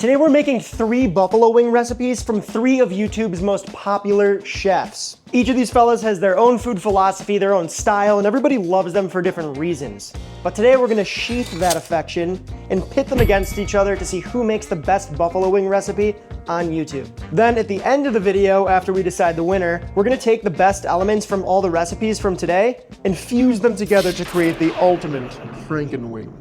Today we're making 3 buffalo wing recipes from 3 of YouTube's most popular chefs. Each of these fellas has their own food philosophy, their own style, and everybody loves them for different reasons. But today we're gonna sheath that affection and pit them against each other to see who makes the best buffalo wing recipe on YouTube. Then at the end of the video, after we decide the winner, we're gonna take the best elements from all the recipes from today and fuse them together to create the ultimate Frankenwing.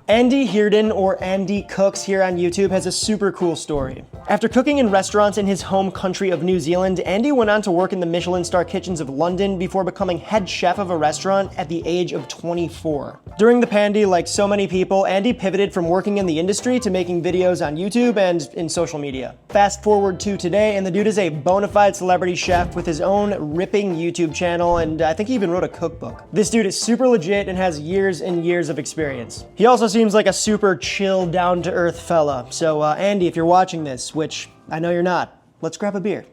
Andy Heerden, or Andy Cooks here on YouTube, has a super cool story. After cooking in restaurants in his home country of New Zealand, Andy went on to work in the Michelin star kitchens of London before becoming head chef of a restaurant at the age of 24. During the pandy, like so many people, Andy pivoted from working in the industry to making videos on YouTube and in social media. Fast forward to today, and the dude is a bona fide celebrity chef with his own ripping YouTube channel, and I think he even wrote a cookbook. This dude is super legit and has years and years of experience. He also seems like a super chill, down-to-earth fella. So Andy, if you're watching this, which I know you're not, let's grab a beer.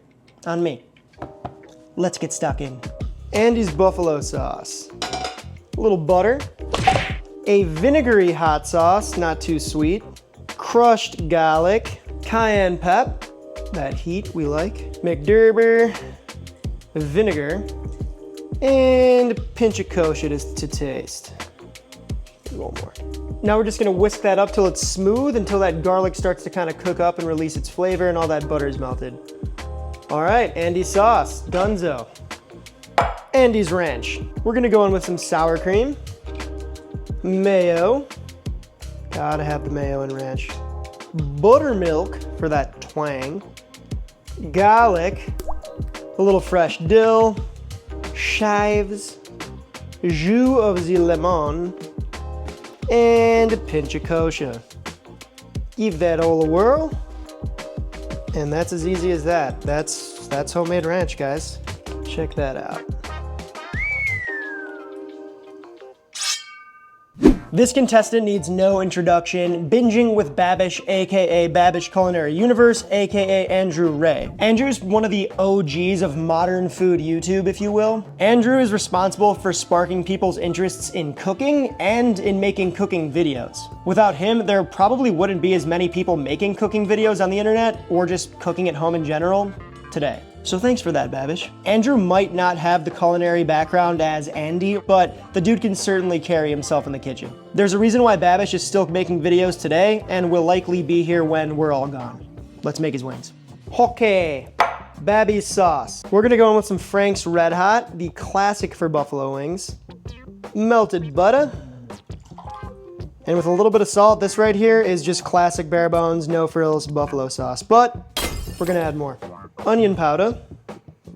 On me. Let's get stuck in. Andy's buffalo sauce. A little butter. A vinegary hot sauce, not too sweet. Crushed garlic. Cayenne pep. That heat we like. McDurber. Vinegar. And a pinch of kosher to taste. A little more. Now we're just gonna whisk that up till it's smooth, until that garlic starts to kind of cook up and release its flavor and all that butter is melted. All right, Andy's sauce, dunzo. Andy's ranch. We're gonna go in with some sour cream, mayo, gotta have the mayo and ranch, buttermilk for that twang, garlic, a little fresh dill, chives, jus of the lemon, and a pinch of kosher. Give that all a whirl, and that's as easy as that. That's homemade ranch, guys. Check that out. This contestant needs no introduction. Binging with Babish, aka Babish Culinary Universe, aka Andrew Ray. Andrew's one of the OGs of modern food YouTube, if you will. Andrew is responsible for sparking people's interests in cooking and in making cooking videos. Without him, there probably wouldn't be as many people making cooking videos on the internet, or just cooking at home in general, today. So thanks for that, Babish. Andrew might not have the culinary background as Andy, but the dude can certainly carry himself in the kitchen. There's a reason why Babish is still making videos today, and will likely be here when we're all gone. Let's make his wings. Okay, Babby's sauce. We're gonna go in with some Frank's Red Hot, the classic for buffalo wings. Melted butter. And with a little bit of salt, this right here is just classic bare bones, no frills buffalo sauce, but we're gonna add more. Onion powder,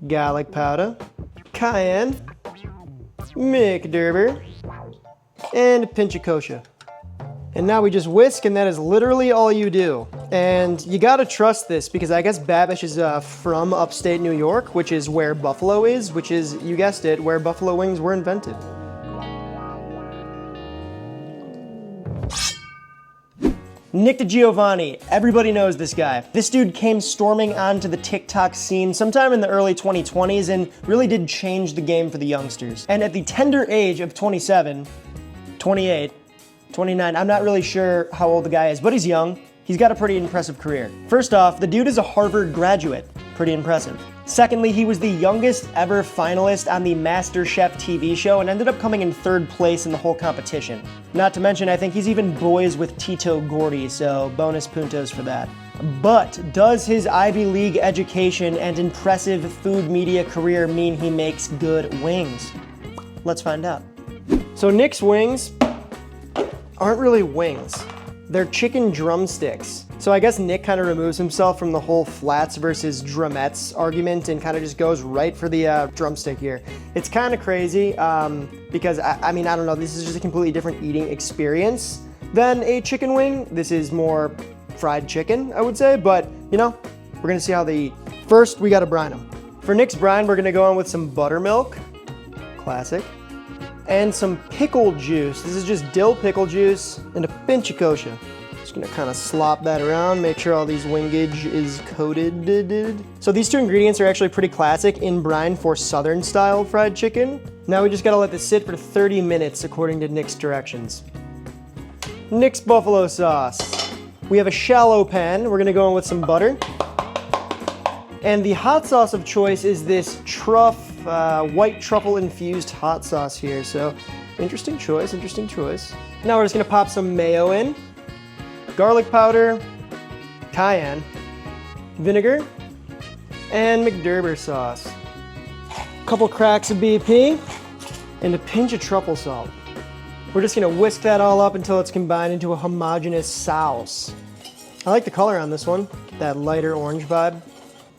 garlic powder, cayenne, McDurber, and a pinch of kosher. And now we just whisk, and that is literally all you do. And you gotta trust this, because I guess Babish is from upstate New York, which is where buffalo is, which is, you guessed it, where buffalo wings were invented. Nick DiGiovanni, everybody knows this guy. This dude came storming onto the TikTok scene sometime in the early 2020s and really did change the game for the youngsters. And at the tender age of 27, 28, 29, I'm not really sure how old the guy is, but he's young. He's got a pretty impressive career. First off, the dude is a Harvard graduate. Pretty impressive. Secondly, he was the youngest ever finalist on the MasterChef TV show and ended up coming in 3rd place in the whole competition. Not to mention, I think he's even boys with Tito Gordy, so bonus puntos for that. But does his Ivy League education and impressive food media career mean he makes good wings? Let's find out. So Nick's wings aren't really wings. They're chicken drumsticks. So I guess Nick kind of removes himself from the whole flats versus drumettes argument and kind of just goes right for the drumstick here. It's kind of crazy because, I mean, I don't know, this is just a completely different eating experience than a chicken wing. This is more fried chicken, I would say, but you know, we're gonna see how they eat. First, we gotta brine them. For Nick's brine, we're gonna go in with some buttermilk, classic, and some pickle juice. This is just dill pickle juice and a pinch of kosher. Just gonna kind of slop that around, make sure all these wingage is coated. So these 2 ingredients are actually pretty classic in brine for Southern style fried chicken. Now we just gotta let this sit for 30 minutes according to Nick's directions. Nick's buffalo sauce. We have a shallow pan. We're gonna go in with some butter. And the hot sauce of choice is this white truffle infused hot sauce here. So interesting choice, interesting choice. Now we're just gonna pop some mayo in, garlic powder, cayenne, vinegar, and McDerber sauce. A couple cracks of BP, and a pinch of truffle salt. We're just gonna whisk that all up until it's combined into a homogeneous sauce. I like the color on this one, that lighter orange vibe.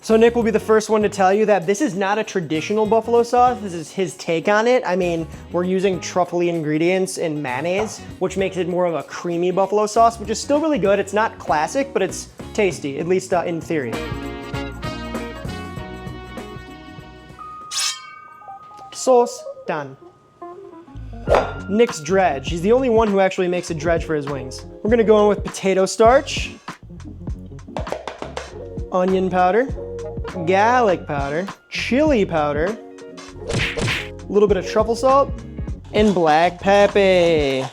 So Nick will be the first one to tell you that this is not a traditional buffalo sauce. This is his take on it. I mean, we're using truffly ingredients and mayonnaise, which makes it more of a creamy buffalo sauce, which is still really good. It's not classic, but it's tasty, at least in theory. Sauce done. Nick's Dredge. He's the only one who actually makes a dredge for his wings. We're gonna go in with potato starch, onion powder, garlic powder, chili powder, a little bit of truffle salt, and black pepper.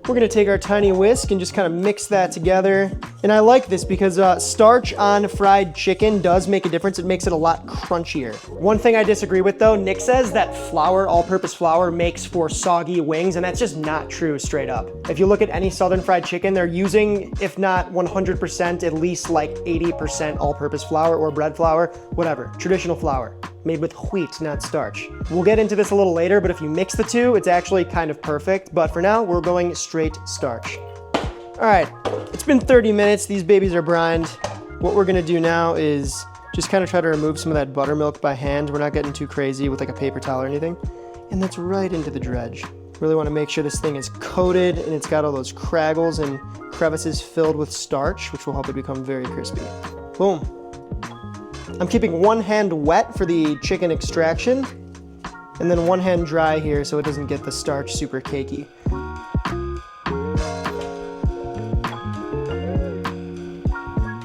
We're gonna take our tiny whisk and just kind of mix that together. And I like this because starch on fried chicken does make a difference. It makes it a lot crunchier. One thing I disagree with though, Nick says that flour, all-purpose flour, makes for soggy wings, and that's just not true straight up. If you look at any Southern fried chicken, they're using, if not 100%, at least like 80% all-purpose flour or bread flour, whatever, traditional flour. Made with wheat, not starch. We'll get into this a little later, but if you mix the two, it's actually kind of perfect. But for now, we're going straight starch. All right, it's been 30 minutes. These babies are brined. What we're gonna do now is just kind of try to remove some of that buttermilk by hand. We're not getting too crazy with like a paper towel or anything. And that's right into the dredge. Really wanna make sure this thing is coated and it's got all those craggles and crevices filled with starch, which will help it become very crispy. Boom. I'm keeping one hand wet for the chicken extraction, and then one hand dry here so it doesn't get the starch super cakey.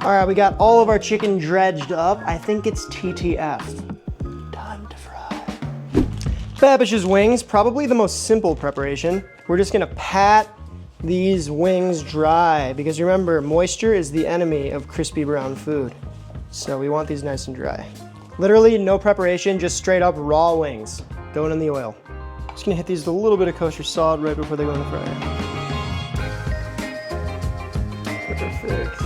All right, we got all of our chicken dredged up. I think it's TTF. Time to fry. Babish's wings, probably the most simple preparation. We're just gonna pat these wings dry because remember, moisture is the enemy of crispy brown food. So we want these nice and dry. Literally no preparation, just straight up raw wings going in the oil. Just gonna hit these with a little bit of kosher salt right before they go in the fryer. Perfect.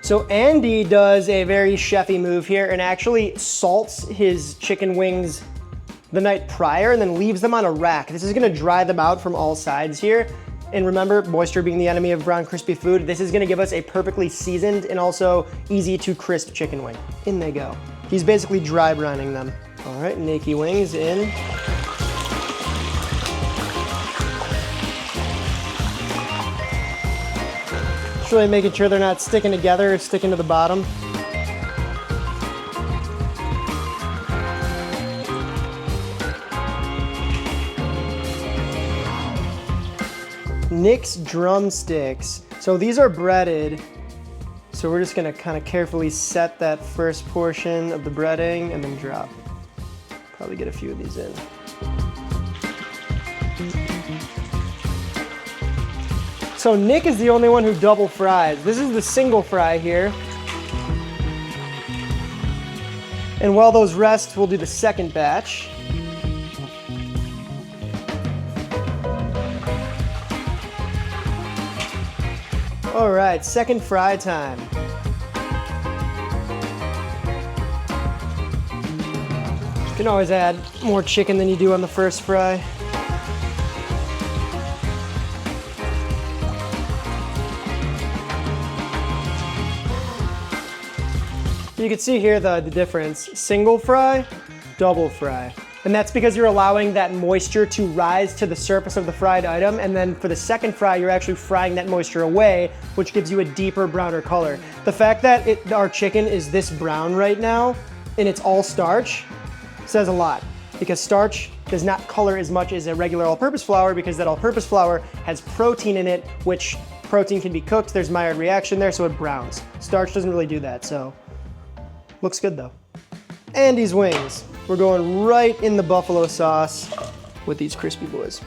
So Andy does a very chefy move here and actually salts his chicken wings the night prior and then leaves them on a rack. This is gonna dry them out from all sides here. And remember, moisture being the enemy of brown crispy food, this is gonna give us a perfectly seasoned and also easy to crisp chicken wing. In they go. He's basically dry brining them. All right, naked wings in. Really making sure they're not sticking together or sticking to the bottom. Nick's drumsticks. So these are breaded. So we're just gonna kind of carefully set that first portion of the breading and then drop. Probably get a few of these in. So Nick is the only one who double fries. This is the single fry here. And while those rest, we'll do the second batch. All right, second fry time. You can always add more chicken than you do on the first fry. You can see here the difference. Single fry, double fry. And that's because you're allowing that moisture to rise to the surface of the fried item, and then for the second fry, you're actually frying that moisture away, which gives you a deeper, browner color. The fact that our chicken is this brown right now, and it's all starch, says a lot. Because starch does not color as much as a regular all-purpose flour because that all-purpose flour has protein in it, which protein can be cooked. There's Maillard reaction there, so it browns. Starch doesn't really do that, so looks good though. Andy's wings. We're going right in the buffalo sauce with these crispy boys.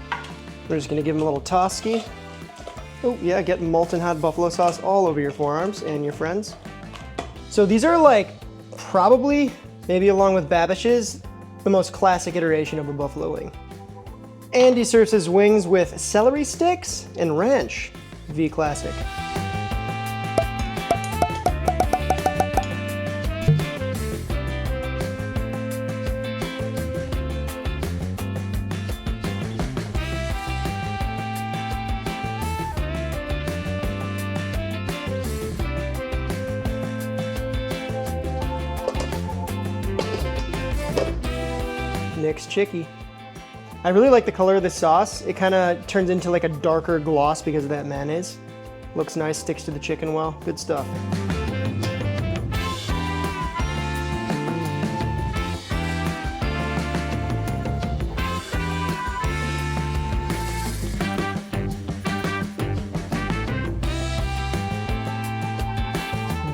We're just gonna give them a little toski. Oh yeah, get molten hot buffalo sauce all over your forearms and your friends. So these are like probably, maybe along with Babish's, the most classic iteration of a buffalo wing. Andy serves his wings with celery sticks and ranch. V classic. Nick's Chicky. I really like the color of this sauce. It kind of turns into like a darker gloss because of that mayonnaise. Looks nice, sticks to the chicken well. Good stuff.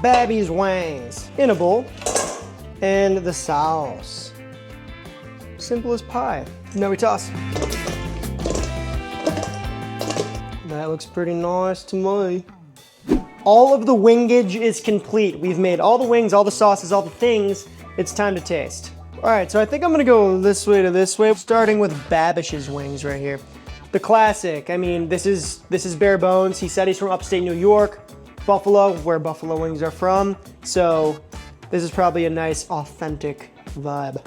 Babish wings in a bowl. And the sauce. Simple as pie. Now we toss. That looks pretty nice to me. All of the wingage is complete. We've made all the wings, all the sauces, all the things. It's time to taste. All right, so I think I'm gonna go this way to this way, starting with Babish's wings right here. The classic. I mean, this is bare bones. He said he's from upstate New York, Buffalo, where buffalo wings are from. So this is probably a nice, authentic vibe.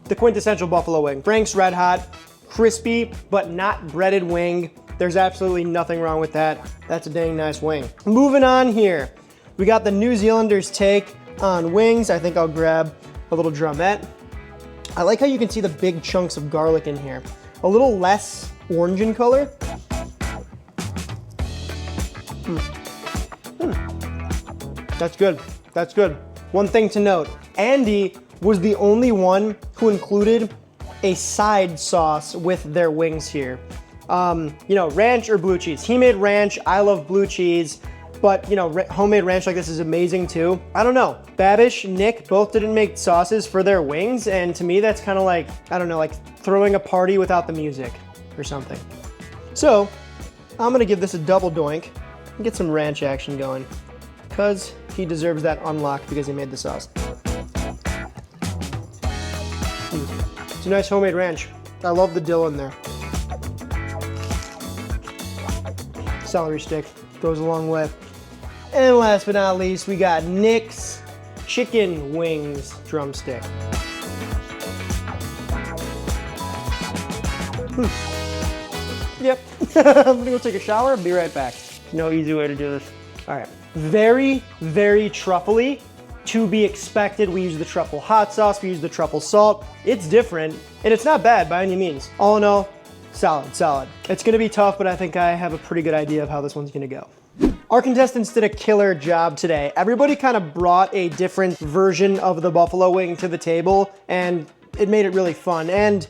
The quintessential buffalo wing. Frank's Red Hot, crispy, but not breaded wing. There's absolutely nothing wrong with that. That's a dang nice wing. Moving on here. We got the New Zealanders' take on wings. I think I'll grab a little drumette. I like how you can see the big chunks of garlic in here. A little less orange in color. That's good. That's good. One thing to note, Andy was the only one who included a side sauce with their wings here. You know, ranch or blue cheese. He made ranch, I love blue cheese, but you know, homemade ranch like this is amazing too. I don't know, Babish, Nick, both didn't make sauces for their wings, and to me that's kind of like, I don't know, like throwing a party without the music or something. So, I'm gonna give this a double doink and get some ranch action going, because he deserves that unlock because he made the sauce. It's a nice homemade ranch. I love the dill in there. Celery stick goes a long way. And last but not least, we got Nick's chicken wings drumstick. Yep. I'm gonna go take a shower and be right back. No easy way to do this. All right. Very, very truffly. To be expected, we use the truffle hot sauce, we use the truffle salt. It's different, and it's not bad by any means. All in all, solid, solid. It's gonna be tough, but I think I have a pretty good idea of how this one's gonna go. Our contestants did a killer job today. Everybody kind of brought a different version of the buffalo wing to the table, and it made it really fun and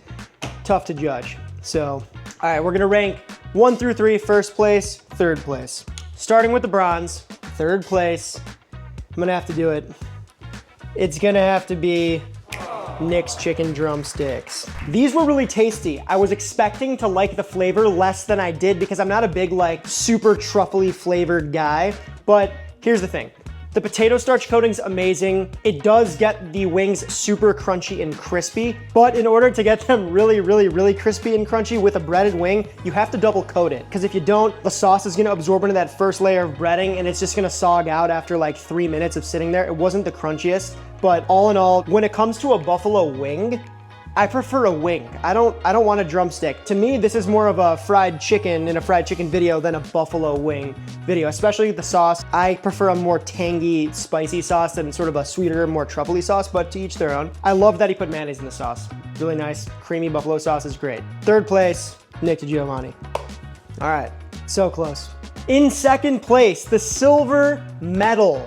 tough to judge. So, all right, we're gonna rank 1 through 3, first place, third place. Starting with the bronze, third place, I'm gonna have to do it. It's gonna have to be Nick's chicken drumsticks. These were really tasty. I was expecting to like the flavor less than I did because I'm not a big like super truffly flavored guy, but here's the thing. The potato starch coating's amazing. It does get the wings super crunchy and crispy, but in order to get them really, really, really crispy and crunchy with a breaded wing, you have to double coat it. Because if you don't, the sauce is gonna absorb into that first layer of breading and it's just gonna sog out after like 3 minutes of sitting there. It wasn't the crunchiest, but all in all, when it comes to a buffalo wing, I prefer a wing. I don't want a drumstick. To me, this is more of a fried chicken in a fried chicken video than a buffalo wing video, especially with the sauce. I prefer a more tangy, spicy sauce than sort of a sweeter, more truffly sauce, but to each their own. I love that he put mayonnaise in the sauce. Really nice, creamy buffalo sauce is great. Third place, Nick DiGiovanni. All right, so close. In second place, the silver medal.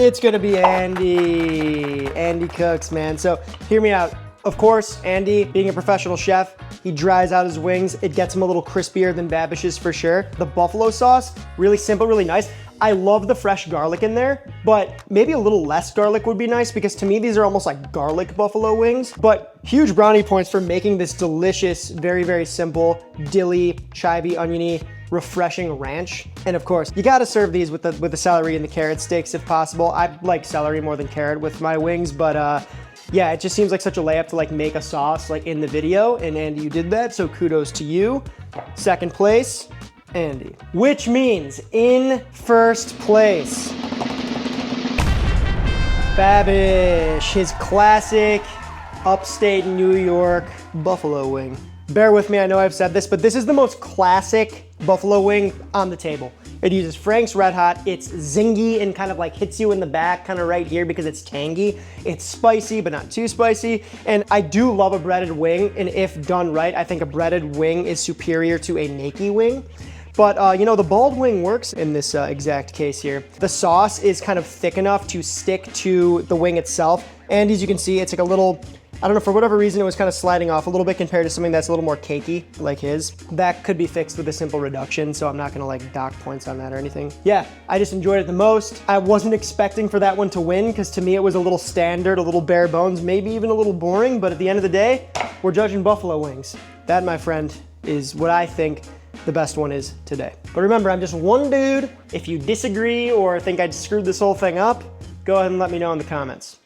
It's gonna be Andy. Andy cooks, man. So hear me out. Of course, Andy, being a professional chef, he dries out his wings. It gets him a little crispier than Babish's for sure. The buffalo sauce, really simple, really nice. I love the fresh garlic in there, but maybe a little less garlic would be nice because to me, these are almost like garlic buffalo wings. But huge brownie points for making this delicious, very, very simple, dilly, chive-y, oniony, refreshing ranch. And of course, you gotta serve these with the celery and the carrot sticks if possible. I like celery more than carrot with my wings, but yeah, it just seems like such a layup to like make a sauce like in the video, and Andy, you did that, so kudos to you. Second place, Andy. Which means in first place, Babish, his classic upstate New York buffalo wing. Bear with me, I know I've said this, but this is the most classic buffalo wing on the table. It uses Frank's Red Hot. It's zingy and kind of like hits you in the back, kind of right here because it's tangy. It's spicy, but not too spicy. And I do love a breaded wing. And if done right, I think a breaded wing is superior to a naked wing. But you know, the bald wing works in this exact case here. The sauce is kind of thick enough to stick to the wing itself. And as you can see, it's like a little, I don't know, for whatever reason, it was kind of sliding off a little bit compared to something that's a little more cakey, like his. That could be fixed with a simple reduction, so I'm not gonna like dock points on that or anything. Yeah, I just enjoyed it the most. I wasn't expecting for that one to win, because to me it was a little standard, a little bare bones, maybe even a little boring, but at the end of the day, we're judging buffalo wings. That, my friend, is what I think the best one is today. But remember, I'm just one dude. If you disagree or think I screwed this whole thing up, go ahead and let me know in the comments.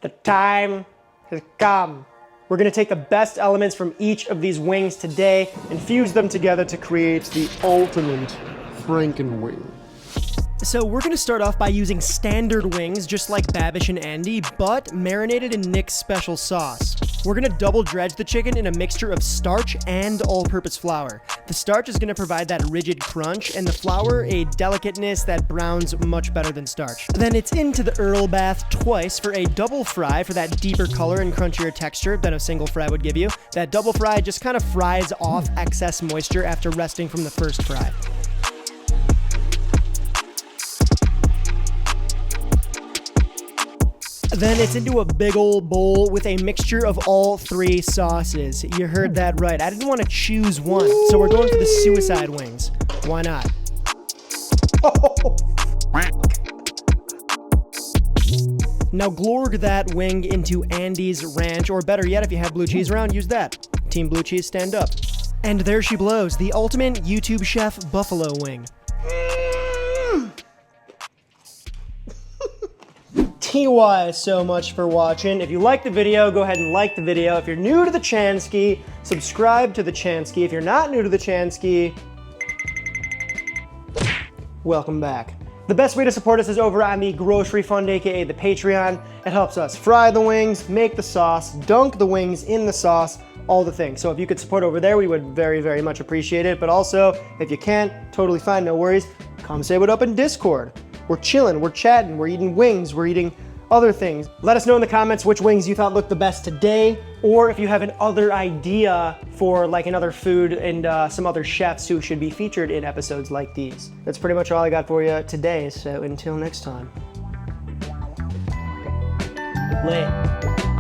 The time has come. We're gonna take the best elements from each of these wings today and fuse them together to create the ultimate Frankenwing. So we're gonna start off by using standard wings, just like Babish and Andy, but marinated in Nick's special sauce. We're gonna double dredge the chicken in a mixture of starch and all-purpose flour. The starch is gonna provide that rigid crunch, and the flour a delicateness that browns much better than starch. Then it's into the Earl bath twice for a double fry for that deeper color and crunchier texture than a single fry would give you. That double fry just kind of fries off excess moisture after resting from the first fry. Then it's into a big old bowl with a mixture of all three sauces. You heard that right. I didn't want to choose one, so we're going for the suicide wings. Why not? Now glorg that wing into Andy's ranch, or better yet, if you have blue cheese around, use that. Team blue cheese, stand up. And there she blows, the ultimate YouTube chef buffalo wing. TY so much for watching. If you liked the video, go ahead and like the video. If you're new to the Chansky, subscribe to the Chansky. If you're not new to the Chansky, welcome back. The best way to support us is over on the grocery fund, aka the Patreon. It helps us fry the wings, make the sauce, dunk the wings in the sauce, all the things. So if you could support over there, we would very, very much appreciate it. But also, if you can't, totally fine, no worries. Come say what up in Discord. We're chilling, we're chatting, we're eating wings, we're eating other things. Let us know in the comments which wings you thought looked the best today, or if you have an other idea for like another food and some other chefs who should be featured in episodes like these. That's pretty much all I got for you today, so until next time. Late.